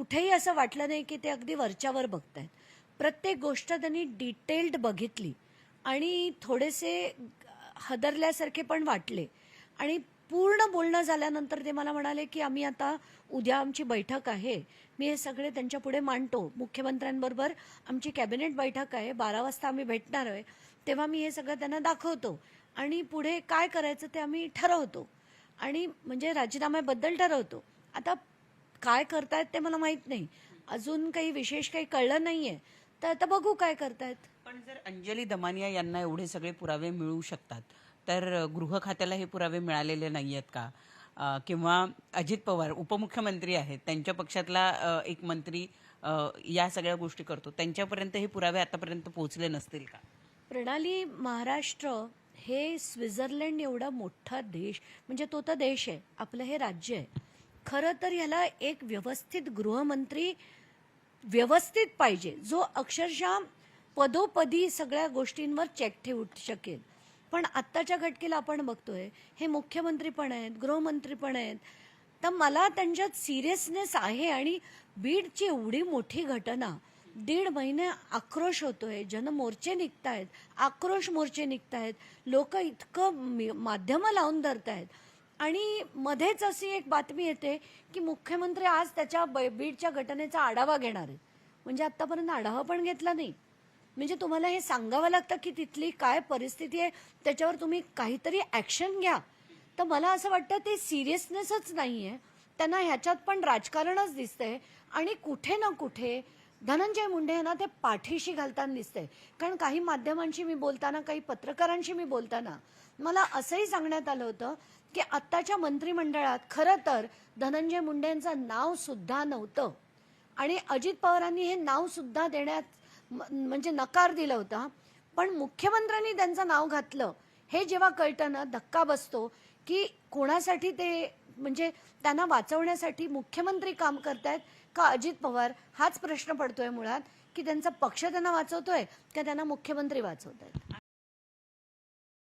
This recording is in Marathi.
कुठेही असं वाटलं नाही की ते अगदी वरच्यावर बघतायत. प्रत्येक गोष्ट त्यांनी डिटेल्ड बघितली आणि थोडेसे हदरल्यासारखे पण वाटले. आणि पूर्ण बोलणं झाल्यानंतर ते मला म्हणाले की आम्ही आता उद्या आमची बैठक आहे, मी हे सगळे त्यांच्या पुढे मांडतो. मुख्यमंत्र्यांबरोबर आमची कॅबिनेट बैठक आहे, 12 वाजता आम्ही भेटणार आहे, तेव्हा मी हे सगळं त्यांना दाखवतो आणि पुढे काय करायचं ते आम्ही ठरवतो आणि म्हणजे राजीनाम्याबद्दल ठरवतो. आता काय करतायत ते मला माहित नाही, अजून काही विशेष काही कळलं नाहीये, तर आता बघू काय करतायत. पण जर अंजली दमानिया यांना एवढे सगळे पुरावे मिळू शकतात तर गृह खात्याला हे पुरावे मिळालेले नाही आहेत का? किंवा अजित पवार उपमुख्यमंत्री आहेत, त्यांच्या पक्षातला एक मंत्री या सगळ्या गोष्टी करतो, त्यांच्यापर्यंत हे पुरावे आतापर्यंत पोहोचले नसतील का? प्रणाली, महाराष्ट्र हे स्वित्झर्लंड एवढा मोठा देश, म्हणजे तो तर देश आहे, आपलं हे राज्य आहे. खरं तर ह्याला एक व्यवस्थित गृहमंत्री व्यवस्थित पाहिजे, जो अक्षरशः पदोपदी सगळ्या गोष्टींवर चेक ठेवू शकेल. पण आत्ताच्या घटकेला आपण बघतोय हे मुख्यमंत्री पण आहेत, गृहमंत्री पण आहेत, तर मला त्यांच्यात सिरियसनेस आहे. आणि बीडची एवढी मोठी घटना, 1.5 महिने आक्रोश होतोय, जनमोर्चे निघतायत, आक्रोश मोर्चे निघतायत, लोक इतकं माध्यमं लावून धरतायत आणि मध्येच अशी एक बातमी येते की मुख्यमंत्री आज त्याच्या बीडच्या घटनेचा आढावा घेणार आहेत. म्हणजे आतापर्यंत आढावा पण घेतला नाही. म्हणजे तुम्हाला हे सांगावं लागतं की तिथली काय परिस्थिती आहे, त्याच्यावर तुम्ही काहीतरी ॲक्शन घ्या. तर मला असं वाटतं ते सिरियसनेसच नाही आहे, त्यांना ह्याच्यात पण राजकारणच दिसतंय. आणि कुठे ना कुठे धनंजय मुंडे यांना ते पाठीशी घालताना दिसतंय. कारण काही माध्यमांशी मी बोलताना, काही पत्रकारांशी मी बोलताना मला असंही सांगण्यात आलं होतं की आत्ताच्या मंत्रिमंडळात खरं तर धनंजय मुंडेंचं नाव सुद्धा नव्हतं आणि अजित पवारांनी हे नाव सुद्धा देण्यात म्हणजे नकार दिला होता. पण मुख्यमंत्र्यांनी त्यांचं नाव घातलं हे जेव्हा कळतं ना, धक्का बसतो की कोणासाठी ते, म्हणजे त्यांना वाचवण्यासाठी मुख्यमंत्री काम करतायत का अजित पवार, हाच प्रश्न पडतोय मुळात, की त्यांचा पक्ष त्यांना वाचवतोय का त्यांना मुख्यमंत्री वाचवतायत.